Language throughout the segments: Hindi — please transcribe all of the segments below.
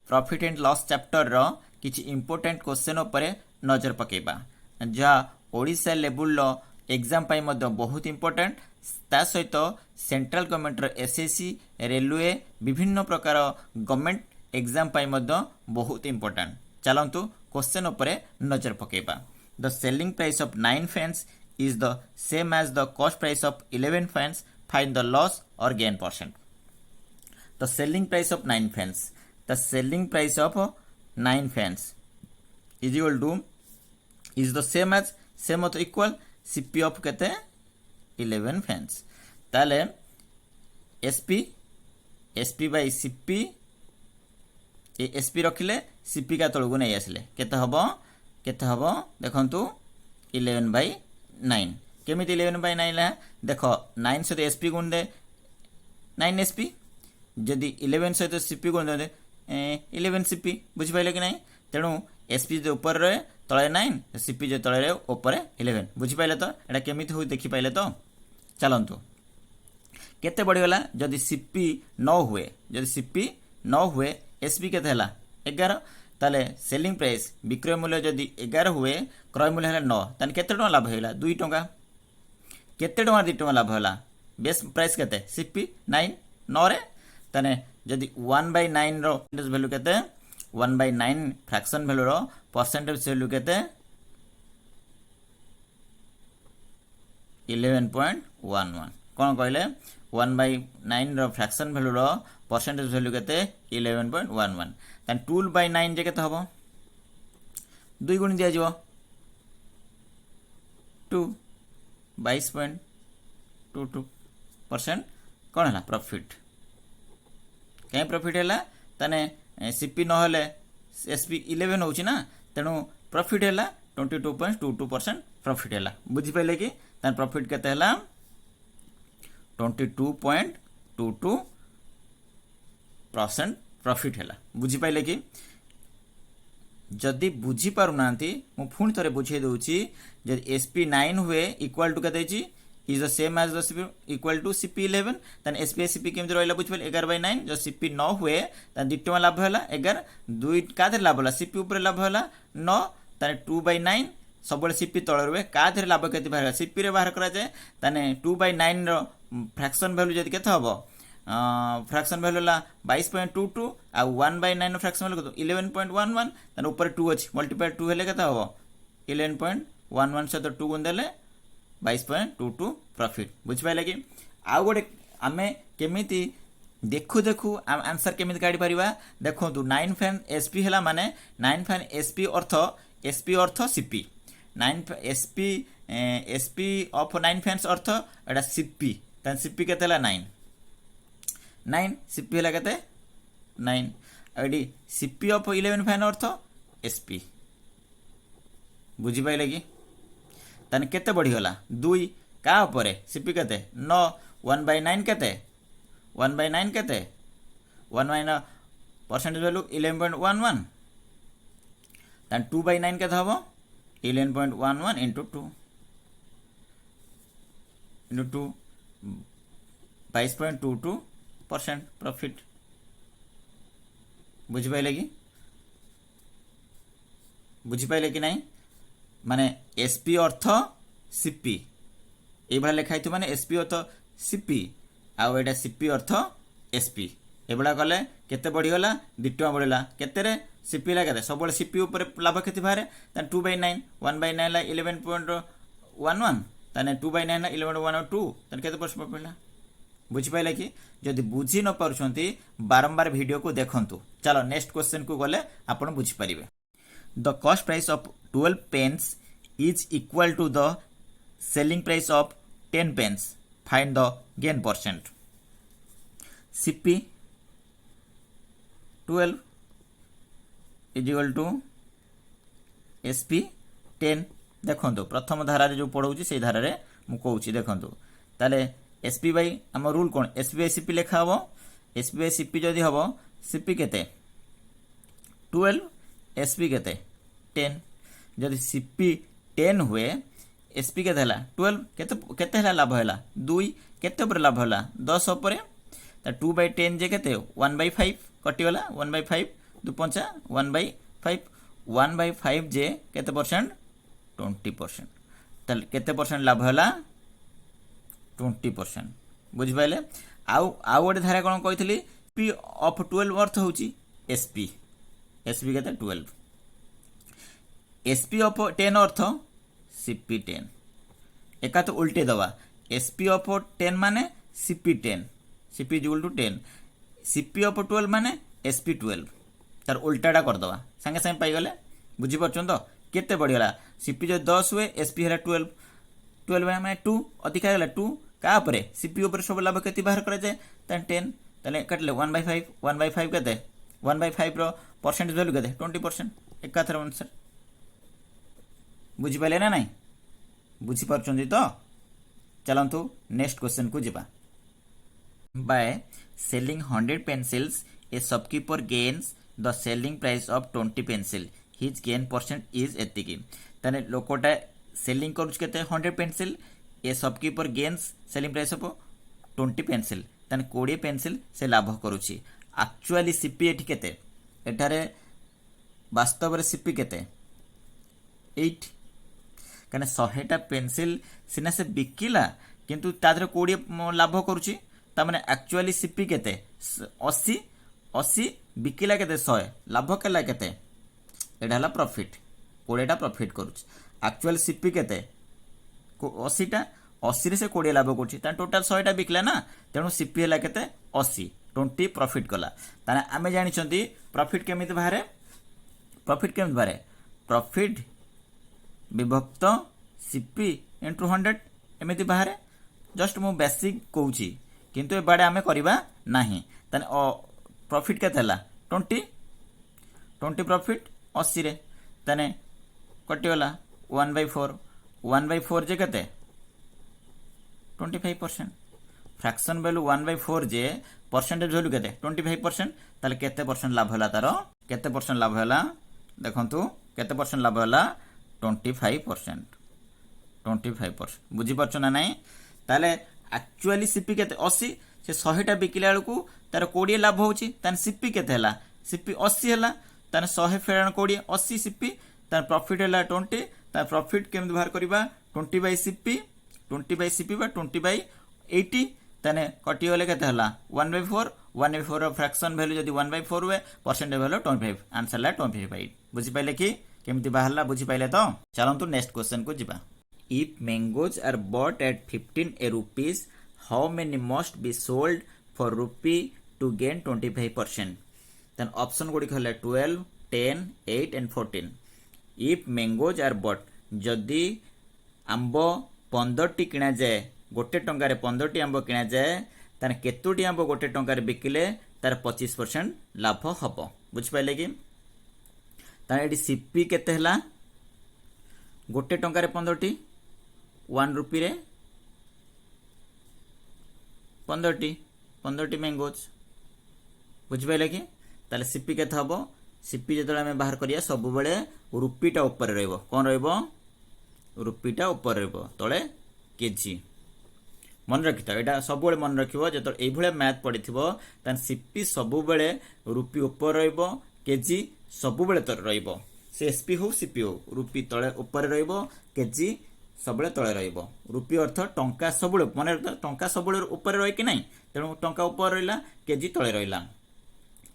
प्रॉफिट एंड लॉस चैप्टर रो किछि इंपोर्टेंट क्वेश्चन उपरे नजर पकेबा जहाँ ओडिशा लेवल रो एग्जाम पाई मध्य बहुत इंपोर्टेंट ता सहित सेंट्रल गवर्नमेंट रो एसएससी रेलवे विभिन्न प्रकार गवर्नमेंट एग्जाम पाई मध्य बहुत इंपोर्टेंट चलंतु क्वेश्चन उपरे नजर पकेबा the selling price of 9 pens is the same as the cost price of 11 fans. Find the loss or gain percent. The selling price of 9 fans. The selling price of 9 fans is equal to is the same as same or equal CP of केते 11 fans. ताले SP by CP A SP रखिले CP का तळगु नै आसले केते हबो देखंतु 11 by 9 केमी 11 by 9 है देख 9 सहित एसपी गुण दे 9 एसपी जदि 11 सहित सीपी गुण दे 11 सीपी बुझिपाइले कि नहीं तेणु एसपी जो ऊपर रहे तले 9 सीपी जो तले रहे ऊपर 11 बुझिपाइले तो एटा केमिति हो देखि पाइले तो चलंतु केते बढ़ी गला जदि सीपी न हुए एसपी केते हला 11 ताले सेलिंग प्राइस विक्रय मूल्य जदि 11 हुए क्रय मूल्य है 9 ताने केते टका लाभ होला 2 टका केते टका 2 टका लाभ होला बेस प्राइस केते सीपी 9 रे ताने जदि 1/9 रो परसेंटेज वैल्यू केते 1/9 फ्रैक्शन वैल्यू रो परसेंटेज वैल्यू केते 11.11 कोन कहले 1/9 रो फ्रैक्शन वैल्यू रो परसेंटेज वैल्यू केते 11.11 तान 2/9 जे केते हबो 2 गुण दिया जिवो 2 22.22% कोन हला प्रॉफिट कहीं प्रॉफिट हला ताने सीपी न हले एसपी 11 होउची ना तेनु प्रॉफिट हला 22.22% प्रॉफिट हला बुझि पइले कि तान प्रॉफिट केते हला 22.22% प्रॉफिट है बुझी पाइले कि जदि बुझी पारु नांती मु पुणी थरे बुझे दउची जदि एसपी 9 हुए इक्वल टू केते छि is the same as the CP equal to CP 11 तन एसपी सीपी केमति रहला बुझी पाइले 11/9 जो सीपी 9 हुए तन 2 टका लाभ होला 11 2 काधर लाभ होला सीपी ऊपर लाभ होला 9 तन 2/9 सब सीपी तळ रुवे काधर लाभ केते बाहर सीपी रे बाहर करा जाए तने 2/9 रो फ्रैक्शन वैल्यू जदि केते हबो फ्रैक्शन वैल्यू ला 22.22 आ 1/9 फ्रैक्शन वैल्यू 11.11 तन ऊपर 2 अछि मल्टीप्लाई 2 हेले केते हबो 11.11 से तो 2 गुण देले 22.22 प्रॉफिट बुझ पाइले कि आ गोटे आमे केमिति देखु आंसर केमिति काढी परिबा देखंतु 9 फैन एसपी हला माने 9 फैन एसपी अर्थ सीपी 9 एसपी ऑफ 9 फैंस अर्थ एटा सीपी तन सीपी केते हला 9 सीपी हला केते 9 एडी सीपी ऑफ 11 फैन अर्थ एसपी बुझी पाइले कि तन केते बढ़ी गला 2 का ऊपर सीपी केते 9 1/9 केते 1/9 केते 1/9 परसेंटेज वैल्यू 11.11 तन 2/9 केते हबो 11.11 into 2 22.22% प्रॉफिट बुझी पाइले कि नहीं माने एसपी अर्थ सीपी ए भाला लिखाई थी माने एसपी अर्थ सीपी आ एटा सीपी अर्थ एसपी एबडा कले केते बढ़ी गला 2 टका बढ़िला केते रे सीपी ला केते सब सीपी ऊपर लाभ केते बारे तन 2/9 1/9 ला 11.11 तने 2/9 ला 11.12 तने केते परसेंट पड़ला बुझी पाइले कि जदि बुझी न पारुछंती बारंबार वीडियो को देखंतु चलो नेक्स्ट क्वेश्चन को गले आपण बुझी परिबे the cost price of 12 pens is equal to the selling price of 10 pens find the gain percent CP 12 is equal to SP 10 देखंतु प्रथम धारा रे जो पढौची से धारा रे मु कहूची देखंतु ताले एसपी बाई आम रूल कौन एसपी बाई सीपी लिखा हम एसपी बाई सीपी जदि हम सीपी केते 12 एसपी केते 10 जदि सीपी 10 हुए एसपी केते हला 12 केते केते हला लाभ हला 2 केते ऊपर लाभ हला 10 ऊपर त 2/10 जे केते 1/5 कटि गला 1/5 2 पंचा 1/5 1/5 जे केते परसेंट 20%। ताले केते परसेंट लाभ होला 20%। बुझि पाइले। आउ गोटे धारा कोन कहितली पी ऑफ 12 अर्थ होची एसपी एसपी केते 12 एसपी ऑफ 10 अर्थ सीपी 10 एका तो उल्टे दवा एसपी ऑफ 10 माने CP 10 CP equal to 10 CP of 12 माने एसपी 12 तार उल्टाटा कर दवा संगे संगे पाई गले। बुझी परछन तो केते बढ़ी गला सीपी जो 10 हुए एसपी हला 12 12 माने 2 अधिका गला 2 का ऊपर सीपी ऊपर सब लाभ केति बाहर करा जाए त 10 तले कटले 1/5 1/5 केते 1/5 रो परसेंटेज वैल्यू केते 20% एका थर आंसर। बुझी पाले ना नहीं बुझी परछन तो चलंतु नेक्स्ट क्वेश्चन को जिबा। By selling 100 pencils a shopkeeper gains the selling price of 20 pencil his gain percent is एतिकी तने लोकोटा सेलिंग करूछ केते 100 pencil A shopkeeper gains selling price of 20 pencil तने 20 पेंसिल से लाभ करूछि। एक्चुअली सीपी एठी केते एठारे वास्तव रे सीपी केते 8 कने 100 टा पेंसिल सिना से बिकिला किंतु तादरे 20 लाभ करूछि ता माने एक्चुअली सीपी केते 80 80 बिकिला केते 100 लाभ केला केते एडा हला प्रॉफिट 20 टा प्रॉफिट करूछ। एक्चुअल सीपी केते 80 टा 80 रे से 20 लाभ करूछ ता टोटल 100 टा बिकला ना तेनु सीपी हला केते 80 20 प्रॉफिट कला ताने आमे जानि छथि प्रॉफिट केमिति बाहरे प्रॉफिट विभक्त सीपी इनटू 100 एमिति बाहरे जस्ट मु बेसिक कहूची किंतु ए बाडे आमे करिबा नाही तने प्रॉफिट केते हला 20 प्रॉफिट 80 रे तने कटि गला 1/4 जे केते 25% फ्रैक्शन वैल्यू 1/4 जे परसेंटेज वैल्यू केते 25% ताले केते परसेंट लाभ होला तारो केते परसेंट लाभ होला देखंतु केते परसेंट लाभ होला 25% बुझी परछ ना नहीं ताले एक्चुअली सीपी केते 80 से 100 टा बिकिला बेलकू तार 20 लाभ होची तान सीपी केते हला सीपी 80 हला तान 100 फेरन 20 80 सीपी तार प्रॉफिट हला 20 तार प्रॉफिट केम बाहर करबा 20/सीपी बा 20/80 ताने कटि गले केते हला 1/4 रो फ्रैक्शन वैल्यू जदी 1/4 हुए परसेंटेज वैल्यू 25 आंसर ला 25। बुझी पाइले कि केमति बाहरला बुझी पाइले तो चलंतु नेक्स्ट क्वेश्चन को जिबा। If mangoes are bought at 15 rupees, how many must be sold for rupee to gain 25%? Then option गुडी खले 12, 10, 8 and 14. If mangoes are bought, जदि आंबो 15 टी किना जाए गोटे टंका रे 15 टी आंबो किना जाए तार केतोटी आंबो गोटे टंका रे बिकिले तार 25% लाभ हबो। बुझ पाइले कि तार एडी सीपी केते हला गोटे टंका रे 15 टी 1 रुपी रे 15 टी मैंगोज बुझिपाइले कि ताले सीपी केते हबो सीपी जेतले हम बाहर करिया सब बेले रुपीटा ऊपर रहइबो कोन रहइबो रुपीटा ऊपर रहइबो तळे केजी मन रखिता एटा सब बेले मन रखिबो जेतले एई भले मैथ पडिथिबो तन सीपी सब बेले रुपी ऊपर रहइबो केजी सब बेले तर रहइबो से एसपी हो सीपी हो रुपी तळे ऊपर रहइबो केजी सबले तळे रहइबो रुपी अर्थ टंका सबले माने टंका सबले ऊपर रहि कि नै तेनु टंका ऊपर रहिला केजी तळे रहिला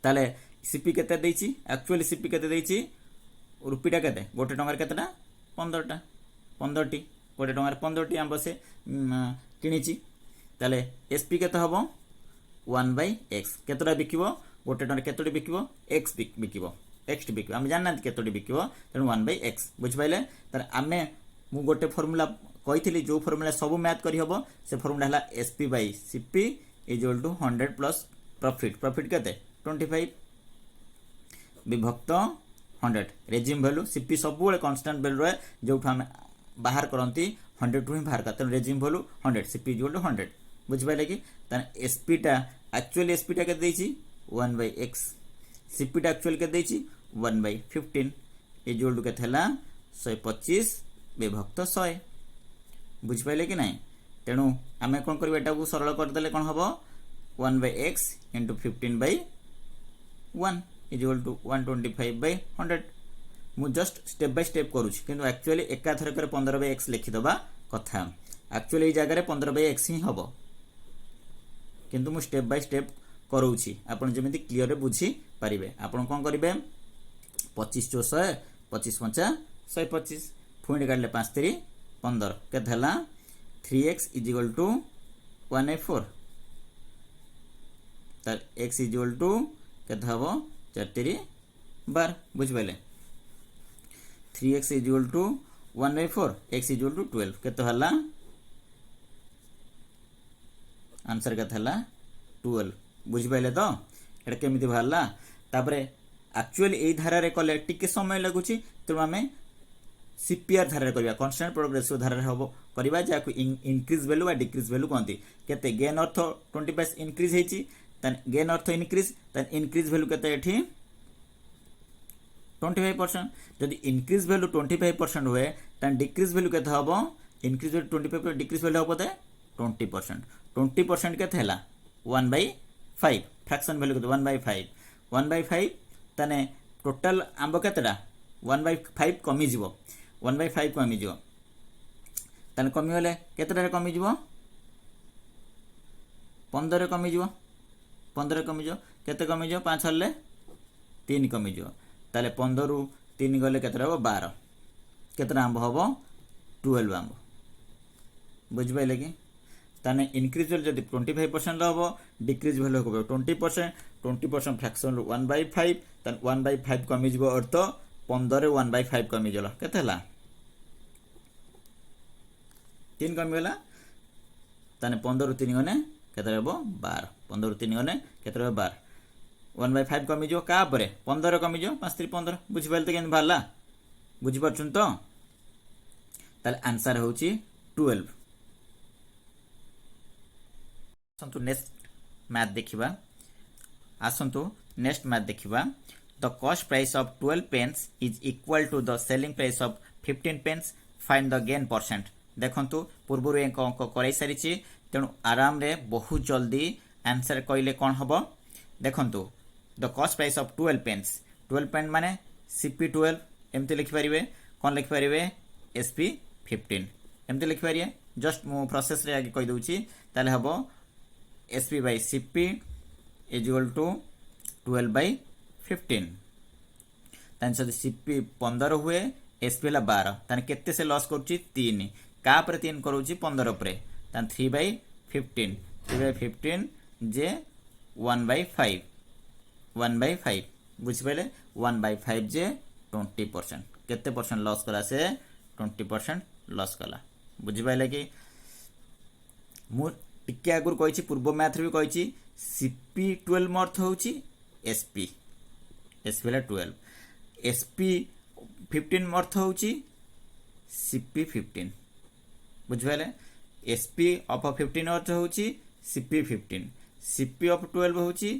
ताले सीपी केते देछि एक्चुअली सीपी केते देछि रुपीटा केते गोटे टंका केतेटा 15 टी गोटे टंका 15 टी आंब से किनिछि ताले एसपी केते हबो 1/x केतेटा बिकिबो गोटे टंका केतेटी बिकिबो x बिकिबो x बिकिबो हम जानना केतेटी बिकिबो तेनु 1/x बुझ पाइले तर आमे मु गोटे फार्मूला कहिथिली जो फार्मूला सब मैथ करि हबो से फार्मूला हला SP/CP = 100 प्लस प्रॉफिट केते 25 विभक्त 100 रेजिम वैल्यू सीपी सब बेले कांस्टेंट वैल्यू रहे जो हम बाहर करंती 100 टू ही बाहर करते रेजिम वैल्यू 100 सीपी = 100 बुझ पाइले कि त एसपी टा एक्चुअली एसपी टा के देछि 1/x सीपी टा एक्चुअल के देछि 1/15 = के थला 125 विभक्त 100 बुझ पाइले कि नहीं तेनु आमे कोन करबे एटा को सरल कर देले कोन हबो 1/x * 15/1 इक्वल टू 125/100 मु जस्ट स्टेप बाय स्टेप करूँ कि एक्चुअली एकाथरक 15/x लिखिदबा कथा एक्चुअली ये जगह 15/x ही हम किंतु मु स्टेप बाय स्टेप करूँ आपन जमी क्लीयर बुझी पारे आपन कौन करेंगे 25 × 100 25 × 5 125 पुणी काटले 5 3 15 केते 3x इक्वल टू 1/4 तार x इक्वल टू केते हबो 4 3 12 बुझ पाइले 3x equal to 1/4 x equal to 12 केते हला आंसर केते हला 12 बुझ पाइले तो एटा केमिति बाहरला तापरे एक्चुअली ए धारा रे कले टिके समय लागुची तो आमे सीपीआर धारा रे करबा कांस्टेंट प्रोडक्ट रेशियो धारा रे हबो करबा जाकु इंक्रीज वैल्यू वा डिक्रीज वैल्यू कहंती केते गेन अर्थ 25 इंक्रीज हेची तन गेन अर्थ इंक्रीज तन इंक्रीज वैल्यू केते एठी 25% जदि इंक्रीज वैल्यू 25% हुए तन डिक्रीज वैल्यू केते हबो इंक्रीज वैल्यू 25 डिक्रीज वैल्यू हबो ते 20% केते हला 1/5 फ्रैक्शन वैल्यू केते 1/5 1/5 तने टोटल आंब केतेटा 1/5 कमी जीवो 1/5 कमी जीवो तने कमी होले केतेटा रे कमी जीवो 15 रे कमी जीवो 15 कमी जीवो केते कमी जीवो 5 हले 3 कमी जीवो ताले 15 रु 3 गले केतेटा हो 12 केतेटा आंब हबो 12 आंब बुझ पाइले कि ताने इंक्रीज वैल्यू जदि 25% हबो डिक्रीज वैल्यू हबो 20% फ्रैक्शन 1/5 तन 1/5 कमी जीवो अर्थ 15 रे 1/5 कमी जला केते हला 3 कमी होला ताने 15 रु 3 गने केते हबो 12 15 रु 3 गने केते हबो 12 1/5 कमी जो का परे 15 कमी जो 5 3 15 बुझि पाइल त केन भाला बुझि परछन तो ताले आंसर होची 12 आसंतु नेक्स्ट मैथ देखिबा आसंतु नेक्स्ट मैथ देखिबा the cost price of 12 pens is equal to the selling price of 15 pens find the gain percent देखंतु पूर्वरु एक अंक कराई सारिछि तेणु आराम रे बहुत जल्दी आंसर कइले कोन हबो देखंतु the cost price of 12 pens 12 pen माने CP12 एमती लिखि परिबे कोन लिखि परिबे SP15 एमती लिखि परिए जस्ट मु प्रोसेस रे आगे कहि दउछि ताले हबो SP by CP is equal to 12/15 तान से CP 15 हुए SP ला 12 तान केते से लॉस करूची 3 का पर 3 करूची 15 पर तान 3/15 जे 1/5 बुझि पाइले 1/5 जे 20% केते परसेंट लॉस कला से 20% लॉस कला बुझि पाइले कि मु टिके आगुर कहिछि पूर्व मैथ रे भी कहिछि CP12 अर्थ होछि SP ला 12 SP15 अर्थ होछि CP15 बुझिबाले SP ऑफ 15 अर्थ होछि CP15 CP ऑफ 12 होछि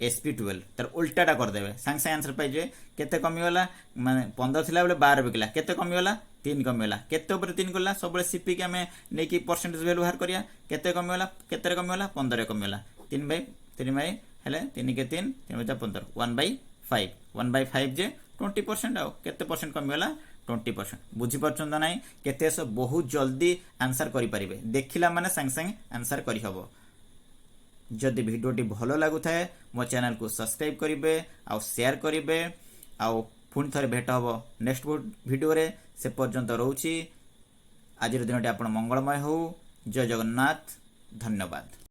SP12 तर उल्टाटा कर देबे सांग से आंसर पाइ जे केते कमी होला माने 15 थिला बेले 12 बिकला केते कमी होला 3 कमी होला केते ऊपर 3 करला सब बेले CP के हमें नै कि परसेंटेज वैल्यू बाहर करिया केते कमी होला केते कमी होला 15 कमी होला 3/3 हेले 3 के 3 15 1/5 जे 20% आ केते परसेंट कमी होला 20% बुझी परछन नै केते सब बहुत जल्दी आंसर करि परिबे देखिला माने संग संग आंसर करि हबो जदि वीडियोटी भलो लागु थाए मो चैनल को सब्सक्राइब करिवे आ शेयर करिवे आ पुन थरे भेट हबो नेक्स्ट वीडियो रे से पर्यंत रहउची आज दिनटी आपण मंगलमय हो जय जगन्नाथ धन्यवाद।